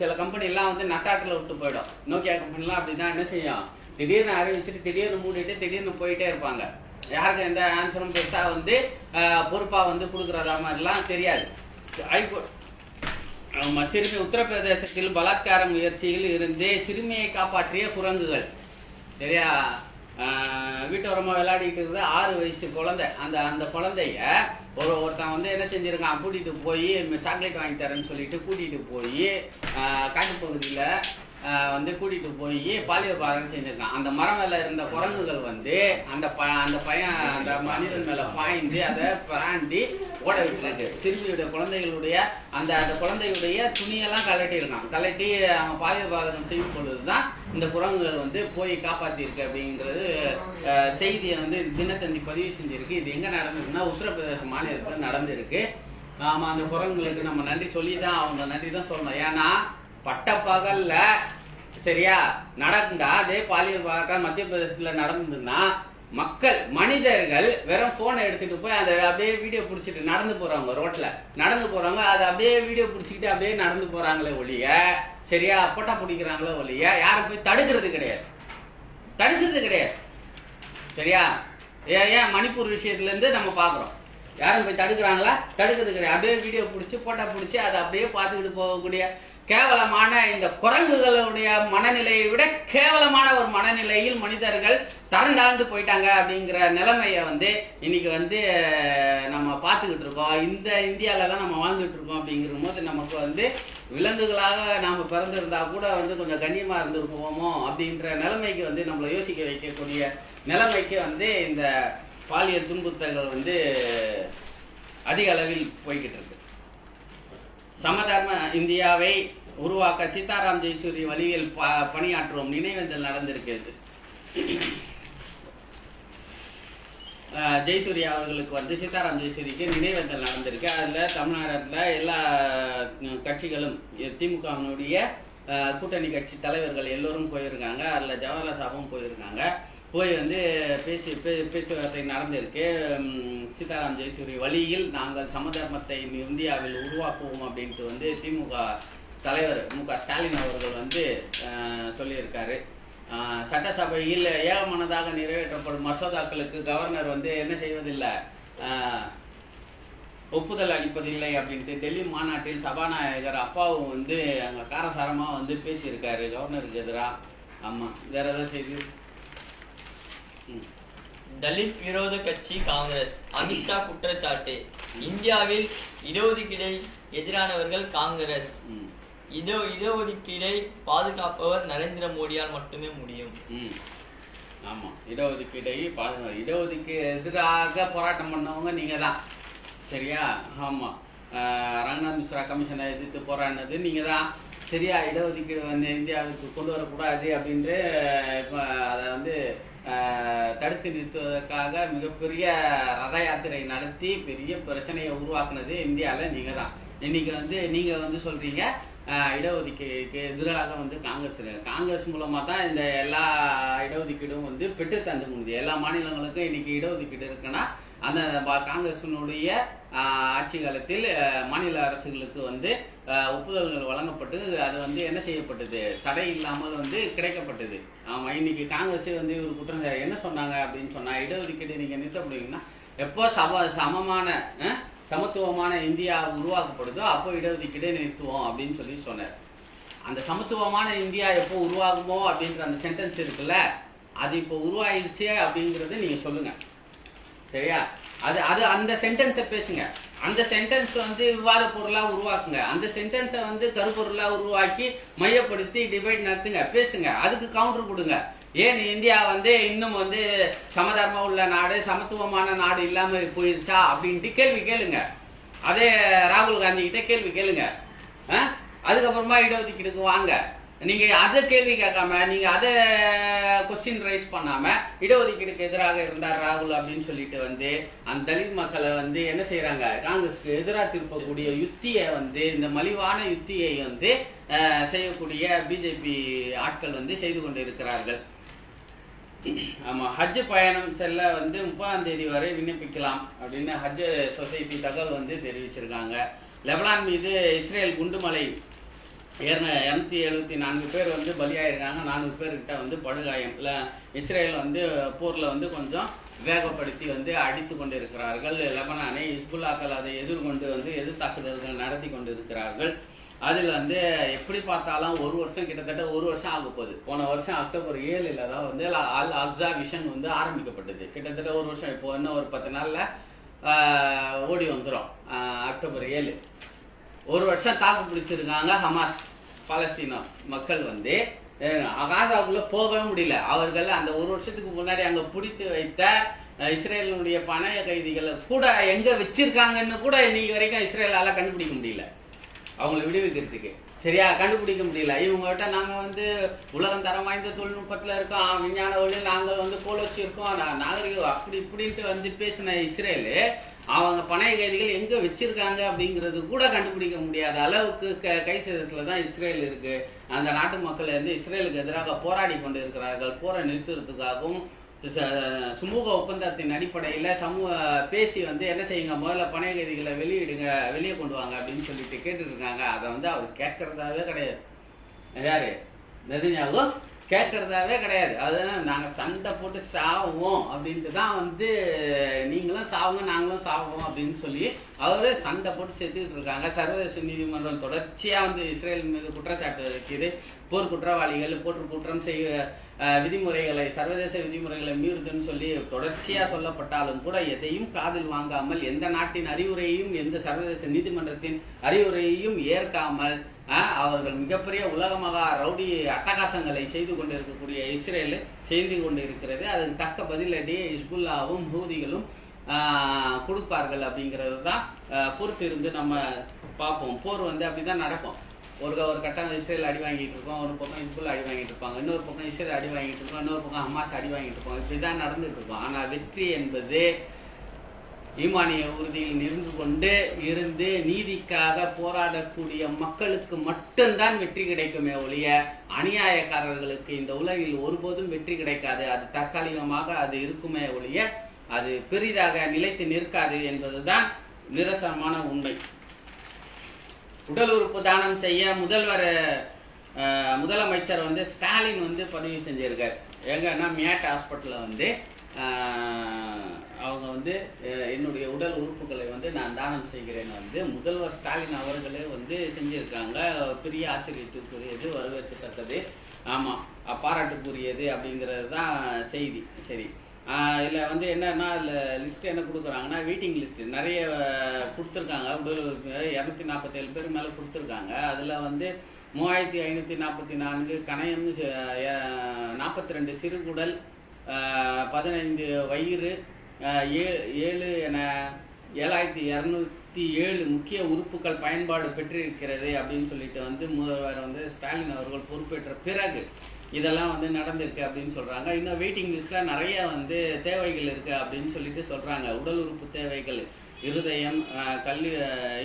சில கம்பெனி எல்லாம் வந்து நட்டாட்டில் விட்டு போயிடும். நோக்கியா கம்பெனிலாம் அப்படிதான் என்ன செய்யும், திடீர்னு அறிவிச்சுட்டு திடீர்னு மூடிட்டு திடீர்னு போயிட்டே இருப்பாங்க. யாருக்கும் எந்த ஆன்சரும் பெருசா வந்து பொறுப்பா வந்து கொடுக்குறதா மாதிரிலாம் தெரியாது. சிறுமி உத்தரப்பிரதேசத்தில் பலாத்கார முயற்சியில் இருந்து சிறுமியை காப்பாற்றிய குரங்குகள். சரியா, வீட்டோரமா விளையாடிட்டு இருக்கிற 6 வயசு குழந்தை. அந்த குழந்தைய ஒருத்தன் வந்து என்ன செஞ்சிருக்கான், கூட்டிட்டு போய் சாக்லேட் வாங்கி தரேன்னு சொல்லிட்டு கூட்டிட்டு போய் காட்டுப்பகுதியில வந்து கூட்டிட்டு போய் பாலியல் பாதகம் செஞ்சிருக்கான். அந்த மரம் மேல இருந்த குரங்குகள் வந்து அந்த பையன் அந்த மனிதன் மேல பாய்ந்து அதை பிராண்டி ஓட விட்டுருக்கு. திரும்பியுடைய குழந்தைகளுடைய அந்த குழந்தையுடைய துணியெல்லாம் கலட்டி அவன் பாலியல் பாதகம் செய்யும் பொழுதுதான் இந்த குரங்குகள் வந்து போய் காப்பாத்திருக்கு அப்படிங்கிறது செய்தியை வந்து தினத்தந்தி பதிவு செஞ்சிருக்கு. இது எங்க நடந்திருக்குன்னா உத்தரப்பிரதேச மாநிலத்தில் நடந்திருக்கு. ஆமா, அந்த குரங்குகளுக்கு நம்ம நன்றி சொல்லிதான் அவங்க நன்றி தான் சொல்லணும். ஏன்னா பட்ட பகல்ல சரியா நடந்தா அதே பாலியல் பாதகம் மத்திய பிரதேசத்துல நடந்ததுன்னா மனிதர்கள் வெறும் போனை எடுத்துட்டு போய் அதை அப்படியே வீடியோ பிடிச்சிட்டு நடந்து போறவங்க, ரோட்ல நடந்து போறவங்க அதை அப்படியே வீடியோ பிடிச்சிக்கிட்டு அப்படியே நடந்து போறாங்களே ஒழிய சரியா பொட்டா பிடிக்கிறாங்களே ஒழிய யாரும் போய் தடுக்கிறது கிடையாது. சரியா? ஏன் மணிப்பூர் விஷயத்துல இருந்து நம்ம பாக்குறோம், யாரும் போய் தடுக்கிறாங்களா? தடுக்கிறது கிடையாது. அப்படியே வீடியோ பிடிச்சி போட்டோ பிடிச்சி அதை அப்படியே பார்த்துக்கிட்டு போகக்கூடிய கேவலமான இந்த குரங்குகளுடைய மனநிலையை விட கேவலமான ஒரு மனநிலையில் மனிதர்கள் தரந்தாழ்ந்து போயிட்டாங்க அப்படிங்கிற நிலைமைய வந்து இன்னைக்கு வந்து நம்ம பார்த்துக்கிட்டு இருக்கோம். இந்த இந்தியாவில தான் நம்ம வாழ்ந்துட்டு இருக்கோம். அப்படிங்கிற போது நமக்கு வந்து விலங்குகளாக நாம பிறந்திருந்தா கூட வந்து கொஞ்சம் கண்ணியமா இருந்திருப்போமோ அப்படின்ற நிலைமைக்கு வந்து நம்மளை யோசிக்க வைக்கக்கூடிய நிலைமைக்கு வந்து இந்த பாலியல் துன்புறுத்தல்கள் வந்து அதிக அளவில் போய்கிட்டு இருக்கு. சமதர்ம இந்தியாவை உருவாக்க சீதாராம் ஜெயசூரி வழியில் பணியாற்றுவோம் நினைவேந்தல் நடந்திருக்கு. ஜெயசூரி அவர்களுக்கு வந்து சீதாராம் ஜெயசூரிக்கு நினைவேந்தல் நடந்திருக்கு. அதில் தமிழ்நாட்டில் எல்லா கட்சிகளும் திமுகவினுடைய கூட்டணி கட்சி தலைவர்கள் எல்லோரும் போயிருக்காங்க. அதில் ஜவஹர்லால் சாபும் போயிருக்காங்க. போய் வந்து பேச்சுவார்த்தை நடந்திருக்கு. சீதாராம் ஜெயசூரி வழியில் நாங்கள் சமதர்மத்தை இந்தியாவில் உருவாக்குவோம் அப்படின்ட்டு வந்து திமுக தலைவர் மு.க. ஸ்டாலின் அவர்கள் வந்து சொல்லியிருக்காரு. சட்டசபையில் ஏகமனதாக நிறைவேற்றப்படும் மசோதாக்களுக்கு கவர்னர் வந்து என்ன செய்வதில்லை, ஒப்புதல் அளிப்பதில்லை அப்படின்ட்டு டெல்லி மாநாட்டில் சபாநாயகர் அப்பாவும் வந்து அங்கே காரசாரமாக வந்து பேசியிருக்காரு கவர்னருக்கு எதிராக. ஆமாம், வேற ஏதாவது செய்தி? தலித் விரோத கட்சி காங்கிரஸ். அமித்ஷா குற்றச்சாட்டு, இந்தியாவில் இடஒதுக்கீடை எதிரானவர்கள் காங்கிரஸ். இடஒதுக்கீடை பாதுகாப்பவர் நரேந்திர மோடியால் மட்டுமே முடியும். ஆமா, இடஒதுக்கீடு எதிராக போராட்டம் பண்ணவங்க நீங்க தான். சரியா? ஆமா, ரங்கநாத் மிஸ்ரா கமிஷனை எதிர்த்து போராடினது நீங்க தான். சரியா? இடஒதுக்கீடு வந்து இந்தியாவுக்கு கொண்டு வரக்கூடாது அப்படின்ட்டு அதை வந்து தடுத்து நிறுத்துவதற்காக மிகப்பெரிய ரத யாத்திரை நடத்தி பெரிய பிரச்சனையை உருவாக்குனது இந்தியாவில் நீங்க தான். இன்னைக்கு வந்து நீங்க வந்து சொல்றீங்க இடஒதுக்கீடுக்கு எதிராக வந்து காங்கிரஸ் மூலமா தான் இந்த எல்லா இடஒதுக்கீடும் வந்து பெற்று தந்து முடியுது. எல்லா மாநிலங்களுக்கும் இன்னைக்கு இடஒதுக்கீடு இருக்குன்னா அந்த காங்கிரசினுடைய ஆட்சி காலத்தில் மாநில அரசுகளுக்கு வந்து ஒப்புதல்கள் வழங்கப்பட்டு அது வந்து என்ன செய்யப்பட்டது, தடை இல்லாமல் வந்து கிடைக்கப்பட்டது. ஆமா, இன்னைக்கு காங்கிரஸே வந்து ஒரு குற்றம் என்ன சொன்னாங்க அப்படின்னு சொன்னா, இடஒதுக்கீடு நீங்க நிறுத்தப்படுவீங்கன்னா எப்போ சமமான சமத்துவமான இந்தியா உருவாக்கப்படுதோ அப்போ இடஒதுக்கீடே நிறுத்துவோம் அப்படின்னு சொல்லி சொன்னார். அந்த சமத்துவமான இந்தியா எப்போ உருவாகுமோ அப்படின்ற அந்த சென்டென்ஸ் இருக்குல்ல, அது இப்போ உருவாயிடுச்சு அப்படிங்கறது நீங்க சொல்லுங்க. சரியா? அது அது அந்த சென்டென்ஸை பேசுங்க. அந்த சென்டென்ஸ் வந்து விவாத பொருளா உருவாக்குங்க. அந்த சென்டென்ஸை வந்து கருப்பொருளா உருவாக்கி மையப்படுத்தி டிபேட் நடத்துங்க, பேசுங்க. அதுக்கு கவுண்டர் கொடுங்க. ஏன் இந்தியா வந்து இன்னும் வந்து சமதர்மம் உள்ள நாடு, சமத்துவமான நாடு இல்லாம போயிருச்சா அப்படின்ட்டு கேள்வி கேளுங்க. அதே ராகுல் காந்தி கிட்ட கேள்வி கேளுங்க. அதுக்கப்புறமா இடஒதுக்கீடுக்கு வாங்க. நீங்க அதை கேள்வி கேட்காம, நீங்க அதை கொஸ்டின் ரைஸ் பண்ணாம இடஒதுக்கீடுக்கு எதிராக இருந்தார் ராகுல் அப்படின்னு சொல்லிட்டு வந்து அந்த தலித் மக்களை வந்து என்ன செய்யறாங்க, காங்கிரஸ்க்கு எதிராக திருப்பக்கூடிய யுத்தியை வந்து, இந்த மலிவான யுத்தியை வந்து செய்யக்கூடிய பிஜேபி ஆட்கள் வந்து செய்து கொண்டு இருக்கிறார்கள். ஆமா, ஹஜ் பயணம் செல்ல வந்து 30ஆம் தேதி வரை விண்ணப்பிக்கலாம் அப்படின்னு ஹஜ் சொசைட்டி தகவல் வந்து தெரிவிச்சிருக்காங்க. லெபனான் மீது இஸ்ரேல் குண்டுமலை 274 பேர் வந்து பலியாயிருக்காங்க. 400 பேர்கிட்ட வந்து படுகாயம். இஸ்ரேல் வந்து போர்ல வந்து கொஞ்சம் வேகப்படுத்தி வந்து அடித்து கொண்டு இருக்கிறார்கள். லெபனானை ஹிஸ்புல்லாக்கள் அதை எதிர்கொண்டு வந்து எதிர்த்தாக்குதல்கள் நடத்தி கொண்டு இருக்கிறார்கள். அதில் வந்து எப்படி பார்த்தாலும் ஒரு வருஷம், கிட்டத்தட்ட ஒரு வருஷம் ஆக போகுது. போன வருஷம் அக்டோபர் 7 தான் வந்து அல் அக்ஸா விஷன் வந்து ஆரம்பிக்கப்பட்டது. கிட்டத்தட்ட ஒரு வருஷம், இப்போ இன்னும் ஒரு 10 நாள்ல ஓடி வந்துடும். அக்டோபர் 7 ஒரு வருஷம் தாக்கு பிடிச்சிருக்காங்க ஹமாஸ். பாலஸ்தீன மக்கள் வந்து காசாவுக்குள்ள போகவே முடியல. அவர்கள் அந்த ஒரு வருஷத்துக்கு முன்னாடி அங்க பிடித்து வைத்த இஸ்ரேலுடைய பணைய கைதிகளை கூட எங்க வச்சிருக்காங்கன்னு கூட இன்னைக்கு வரைக்கும் இஸ்ரேலால கண்டுபிடிக்க முடியல. அவங்களை விடுவிக்கிறதுக்கு சரியா கண்டுபிடிக்க முடியல. இவங்ககிட்ட நாங்க வந்து உலகம் தரம் வாய்ந்த தொழில்நுட்பத்துல இருக்கோம், விஞ்ஞான வழியில் நாங்கள் வந்து கோல் வச்சிருக்கோம், நாகரிகம் அப்படி இப்படின்ட்டு வந்து பேசின இஸ்ரேலு அவங்க பணைய கைதிகள் எங்க வச்சிருக்காங்க அப்படிங்கிறது கூட கண்டுபிடிக்க முடியாத அளவுக்கு கை சேதத்துல தான் இஸ்ரேல் இருக்கு. அந்த நாட்டு மக்கள் வந்து இஸ்ரேலுக்கு எதிராக போராடி கொண்டு இருக்கிறார்கள். போரை நிறுத்துறதுக்காகவும் சுமூக ஒப்பந்தத்தின் அடிப்படையில பேசி வந்து என்ன செய்யுங்க, முதல்ல பணைய கைதிகளை வெளியிடுங்க, வெளியே கொண்டு வாங்க அப்படின்னு சொல்லிட்டு கேட்டுட்டு இருக்காங்க. அதை வந்து அவர் கேட்கறதாவே கிடையாது. யாரு? நெதன்யாகு கேட்கறதாவே கிடையாது. அது நாங்கள் சண்டை போட்டு சாவோம் அப்படின்ட்டு தான் வந்து நீங்களும் சாவுங்க நாங்களும் சாவோம் அப்படின்னு சொல்லி அவரு சண்டை போட்டு செத்துக்கிட்டு இருக்காங்க. சர்வதேச நீதிமன்றம் தொடர்ச்சியாக வந்து இஸ்ரேல் மீது குற்றச்சாட்டு வைக்குது. போர் குற்றவாளிகள் போர் குற்றம் செய்ய விதிமுறைகளை சர்வதேச விதிமுறைகளை மீறுதுன்னு சொல்லி தொடர்ச்சியாக சொல்லப்பட்டாலும் கூட எதையும் காதில் வாங்காமல் எந்த நாட்டின் அறிவுரையையும் எந்த சர்வதேச நீதிமன்றத்தின் அறிவுரையையும் ஏற்காமல் அவர்கள் மிகப்பெரிய உலகமாக ரவுடி அட்டகாசங்களை செய்து கொண்டிருக்கக்கூடிய இஸ்ரேல் செய்து கொண்டு இருக்கிறது. அதுக்கு தக்க பதிலடி ஹிஸ்புல்லாவும் ஹூதிகளும் கொடுப்பார்கள் அப்படிங்கிறது தான் பொறுத்து இருந்து நம்ம பார்ப்போம். போர் வந்து அப்படிதான் நடக்கும். ஒரு கட்டம் இஸ்ரேல் அடி வாங்கிட்டு இருக்கோம், ஒரு பக்கம் ஹிஸ்புல்லா அடி வாங்கிட்டு இருப்பாங்க, இன்னொரு பக்கம் இஸ்ரேல் அடி வாங்கிட்டு இருக்கோம், இன்னொரு பக்கம் ஹமாஸ் அடி வாங்கிட்டு இருப்போம். இப்படிதான் நடந்துட்டு இருக்கோம். ஆனா வெற்றி என்பது ஈமானிய உறுதியில் நின்று கொண்டு இருந்து நீதிக்காக போராடக்கூடிய மக்களுக்கு மட்டும்தான் வெற்றி கிடைக்குமே ஒழிய அநியாயக்காரர்களுக்கு இந்த உலகில் ஒருபோதும் வெற்றி கிடைக்காது. அது தற்காலிகமாக அது இருக்குமே ஒழிய அது பெரிதாக நிலைத்து நிற்காது என்பதுதான் நிரசனமான உண்மை. உடல் உறுப்பு தானம் செய்ய முதலமைச்சர் வந்து ஸ்டாலின் வந்து பதிவு செஞ்சிருக்காரு. எங்கன்னா மியாட் ஹாஸ்பிட்டலில் வந்து அவங்க வந்து என்னுடைய உடல் உறுப்புகளை வந்து நான் தானம் செய்கிறேன் வந்து முதல்வர் ஸ்டாலின் அவர்களே வந்து செஞ்சிருக்காங்க. பெரிய ஆச்சரியத்துக்குரியது, வரவேற்கத்தக்கது, ஆமாம் பாராட்டுக்குரியது அப்படிங்கிறது தான் செய்தி. சரி, இதில் வந்து என்னன்னா இதில் லிஸ்ட் என்ன கொடுக்குறாங்கன்னா வெயிட்டிங் லிஸ்ட் நிறைய கொடுத்துருக்காங்க. உடல் 247 பேர் மேலே கொடுத்துருக்காங்க. அதில் வந்து 3544 கணையம், 42 சிறுகுடல், 15 வயிறு, 7 என 7207 முக்கிய உறுப்புகள் பயன்பாடு பெற்றிருக்கிறது அப்படின்னு சொல்லிட்டு வந்து முதல்வர் வந்து ஸ்டாலின் அவர்கள் பொறுப்பேற்ற பிறகு இதெல்லாம் வந்து நடந்திருக்கு அப்படின்னு சொல்றாங்க. இன்னும் வெயிட்டிங் லிஸ்ட்ல நிறைய வந்து தேவைகள் இருக்கு அப்படின்னு சொல்லிட்டு சொல்றாங்க. உடல் உறுப்பு தேவைகள், இருதயம்,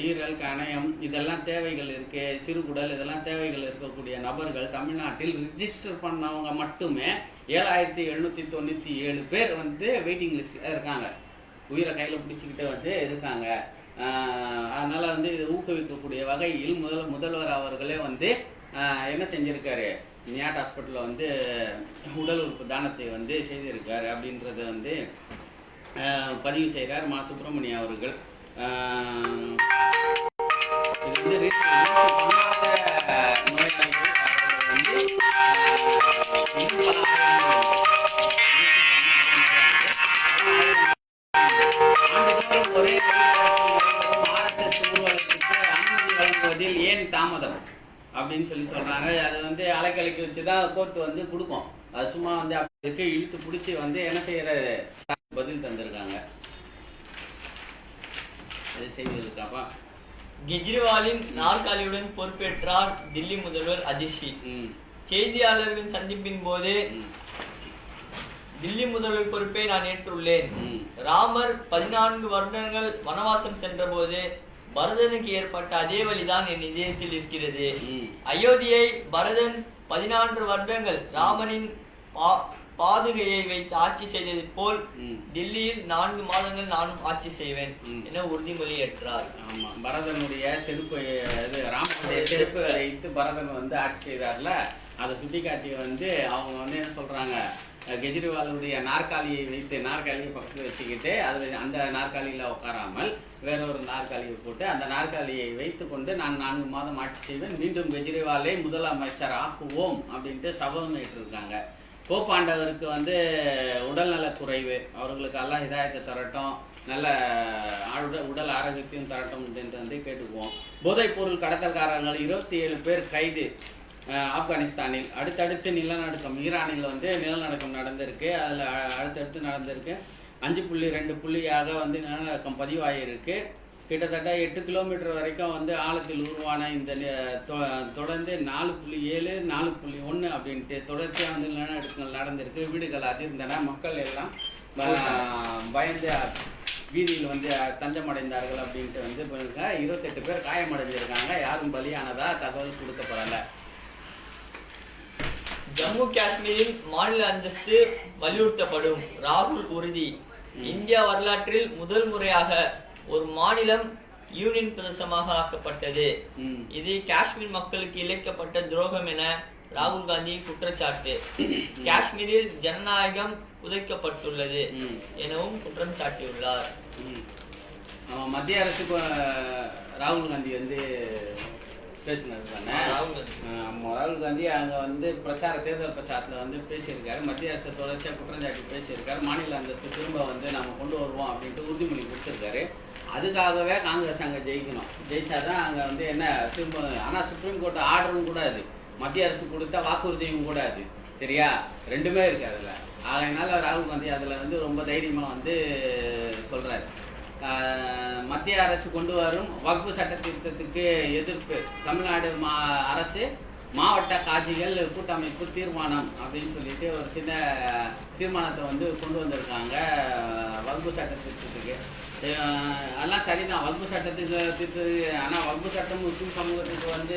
ஈரல், கணையம் இதெல்லாம் தேவைகள் இருக்கு, சிறுகுடல் இதெல்லாம் தேவைகள் இருக்கக்கூடிய நபர்கள் தமிழ்நாட்டில் ரிஜிஸ்டர் பண்ணவங்க மட்டுமே 7797 பேர் வந்து வெயிட்டிங் லிஸ்ட்ல இருக்காங்க. உயிரை கையில பிடிச்சிக்கிட்டு வந்து இருக்காங்க. அதனால வந்து இதை ஊக்குவிக்கக்கூடிய வகையில் முதல்வர் அவர்களே வந்து என்ன செஞ்சிருக்காரு, மியாட் ஹாஸ்பிட்டலில் வந்து உடல் உறுப்பு தானத்தை வந்து செய்திருக்காரு அப்படின்றத வந்து பதிவு செய்கிறார் மா சுப்பிரமணியம் அவர்கள். இது வந்து ஒரே RSS ஊர்வலத்திற்கு அனுமதி வழங்குவதில் ஏன் தாமதம் அப்படின்னு சொல்லி சொல்றாங்க. அது வந்து அலைக்கலைக்கு வச்சுதான் கோர்ட் வந்து கொடுக்கும். அது சும்மா வந்து அவங்களுக்கு இழுத்து பிடிச்சி வந்து என்ன செய்யற பதில் தந்திருக்காங்க. செய்திருக்காப்பா. கெஜ்ரிவாலின் நாற்காலியுடன் பொறுப்பேற்றார் தில்லி முதல்வர் அதிர்ச்சி. செய்தியாளர்களின் சந்திப்பின் போது தில்லி முதல்வர் பொறுப்பை நான் ஏற்றுள்ளேன். ராமர் 14 வருடங்கள் வனவாசம் சென்ற போது பரதனுக்கு ஏற்பட்ட அதே வழிதான் என் இதயத்தில் இருக்கிறது. அயோத்தியை பரதன் 14 வருடங்கள் ராமனின் பாதுகையை வைத்து ஆட்சி செய்தது போல் டெல்லியில் 4 மாதங்கள் நானும் ஆட்சி செய்வேன் என உறுதிமொழி ஏற்றார். ஆமா, பரதனுடைய செருப்பு, ராமனுடைய செருப்பு வைத்து பரதன் வந்து ஆட்சி செய்தார்ல, அதை சுட்டி காட்டி வந்து அவங்க வந்து என்ன சொல்றாங்க, கெஜ்ரிவாலுடைய நாற்காலியை வைத்து நாற்காலியை பக்கத்தில் வச்சுக்கிட்டு அதில் அந்த நாற்காலியில் உட்காராமல் வேறொரு நாற்காலியை போட்டு அந்த நாற்காலியை வைத்து கொண்டு நான் 4 மாதம் ஆட்சி செய்வேன், மீண்டும் கெஜ்ரிவாலை முதலமைச்சர் ஆக்குவோம் அப்படின்ட்டு சபதம் ஏற்றிருக்காங்க. போப்பாண்டவருக்கு வந்து உடல்நலக் குறைவு, அவர்களுக்கு எல்லாம் ஹிதாயத்தை தரட்டும், நல்ல உடல் ஆரோக்கியத்தையும் தரட்டும் என்று வந்து கேட்டுக்குவோம். போதைப் பொருள் கடத்தல்காரர்கள் 27 பேர் கைது ஆப்கானிஸ்தானில். அடுத்தடுத்து நிலநடுக்கம், ஈரானில் வந்து நிலநடுக்கம் நடந்திருக்கு. அதில் அடுத்தடுத்து நடந்திருக்கு. 5.2 புள்ளியாக வந்து நிலநடுக்கம் பதிவாகிருக்கு. கிட்டத்தட்ட 8 கிலோமீட்டர் வரைக்கும் வந்து ஆழத்தில் உருவான இந்த தொடர்ந்து 4.7 4.1 அப்படின்ட்டு தொடர்ச்சியாக வந்து நிலநடுக்கங்கள் நடந்திருக்கு. வீடுகள் அதிர்ந்தன, மக்கள் எல்லாம் பயந்து வீதியில் வந்து தஞ்சமடைந்தார்கள் அப்படின்ட்டு வந்து 28 பேர் காயமடைஞ்சிருக்காங்க. யாரும் பலியானதா தகவல் கொடுக்கப்படலை. ஜம்மு காஷ்மீரில் மாநில அந்தஸ்து வலியுறுத்தப்படும், ராகுல் உறுதி. இந்தியா வரலாற்றில் முதல் முறையாக ஒரு மாநிலம் யூனியன் பிரதேசமாக ஆக்கப்பட்டது. இது காஷ்மீர் மக்களுக்கு இழைக்கப்பட்ட துரோகம் என ராகுல் காந்தி குற்றச்சாட்டு. காஷ்மீரில் ஜனநாயகம் புதைக்கப்பட்டுள்ளது எனவும் குற்றம் சாட்டியுள்ளார். மத்திய அரசுக்கு ராகுல் காந்தி வந்து பேசினாரு தானே. ராகுல் காந்தி அங்க வந்து தேர்தல் பிரச்சாரத்துல வந்து பேசியிருக்காரு. மத்திய அரசு தொடர்ச்சியா குற்றஞ்சாட்டி பேசியிருக்காரு. மாநில அந்தஸ்து திரும்ப வந்து நம்ம கொண்டு வருவோம் அப்படின்ட்டு உறுதிமொழி கொடுத்திருக்காரு. அதுக்காகவே காங்கிரஸ் அங்க ஜெயிக்கணும். ஜெயிச்சாதான் அங்க வந்து என்ன திரும்ப. ஆனா சுப்ரீம் கோர்ட் ஆர்டரும் கூட அது மத்திய அரசு கொடுத்த வாக்குறுதியும் கூட அது சரியா, ரெண்டுமே இருக்கு அதுல. அதனால ராகுல் காந்தி அதுல வந்து ரொம்ப தைரியமா வந்து சொல்றாரு. மத்திய அரசு கொண்டு வரும் வக்ஃபு சட்ட திருத்தத்துக்கு எதிர்ப்பு. தமிழ்நாடு அரசு மாவட்ட காட்சிகள் கூட்டமைப்பு தீர்மானம் அப்படின்னு சொல்லிட்டு ஒரு சின்ன தீர்மானத்தை வந்து கொண்டு வந்திருக்காங்க வக்ஃபு சட்ட திருத்தத்துக்கு. அதெல்லாம் சரிதான், வக்ஃபு சட்டத்துக்கு திருத்தது. ஆனால் வக்ஃபு சட்டம் முஸ்லிம் சமூகத்துக்கு வந்து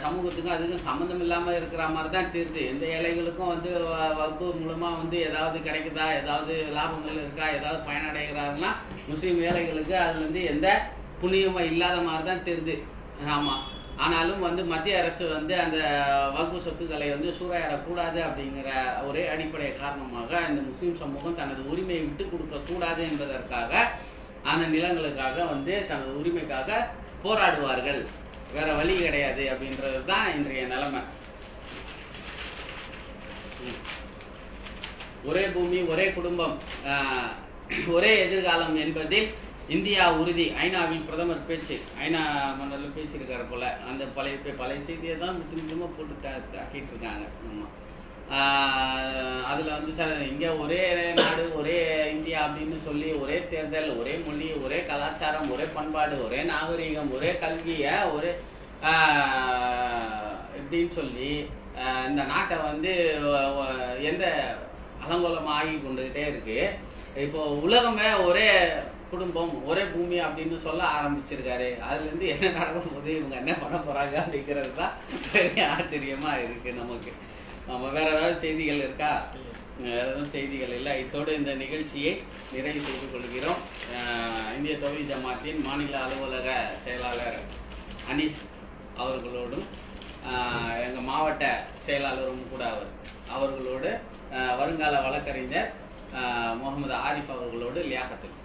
சமூகத்துக்கும் அதுக்கும் சம்மந்தம் இல்லாமல் இருக்கிற மாதிரி தான் தீர்த்து. எந்த ஏழைகளுக்கும் வந்து வக்ஃபு மூலமாக வந்து ஏதாவது கிடைக்குதா, ஏதாவது லாபங்கள் இருக்கா, ஏதாவது பயனடைகிறாருன்னா முஸ்லீம் ஏழைகளுக்கு அதுல இருந்து எந்த புண்ணியமும் இல்லாத மாதிரி தான் தெரியுது. ஆமாம், ஆனாலும் வந்து மத்திய அரசு வந்து அந்த வக்ஃபு சொத்துக்களை வந்து சூறையாடக்கூடாது அப்படிங்கிற ஒரே அடிப்படை காரணமாக இந்த முஸ்லீம் சமூகம் தனது உரிமையை விட்டு கொடுக்க கூடாது என்பதற்காக அந்த நிலங்களுக்காக வந்து தனது உரிமைக்காக போராடுவார்கள். வேற வழி கிடையாது அப்படின்றது தான் இன்றைய நிலைமை. ஒரே பூமி ஒரே குடும்பம் ஒரே எதிர்காலம் என்பதில் இந்தியா உறுதி. ஐநாவில் பிரதமர் பேச்சு. ஐநா மண்டலில் பேசியிருக்காரு போல. அந்த பழைய செய்தியை தான் திரும்ப போட்டு காட்டிட்டு இருக்காங்க. அதில் வந்து சார் இங்கே ஒரே நாடு ஒரே இந்தியா அப்படின்னு சொல்லி ஒரே தேர்தல், ஒரே மொழி, ஒரே கலாச்சாரம், ஒரே பண்பாடு, ஒரே நாகரீகம், ஒரே கல்வியை ஒரே எப்படின்னு சொல்லி இந்த நாட்டை வந்து எந்த அலங்கோலமாக ஆகி கொண்டுகிட்டே இருக்கு. இப்போ உலகமே ஒரே குடும்பம் ஒரே பூமி அப்படின்னு சொல்ல ஆரம்பிச்சிருக்காரு. அதுல இருந்து என்ன நடக்கும் போது இவங்க என்ன பண்ண போறாங்க அப்படிங்கிறது தான் பெரிய ஆச்சரியமா இருக்கு நமக்கு. நம்ம வேற ஏதாவது செய்திகள் இருக்கா? வேற எதுவும் செய்திகள் இல்லை. இதோடு இந்த நிகழ்ச்சியை நிறைவு செய்து கொள்கிறோம். இந்திய தௌஹீத் ஜமாத்தின் மாநில அலுவலக செயலாளர் அனீஸ் அவர்களோடும் எங்கள் மாவட்ட செயலாளரும் கூட அவர்களோடு வருங்கால வழக்கறிஞர் முகமது ஆரிஃப் அவர்களோடு லியாக்கத்து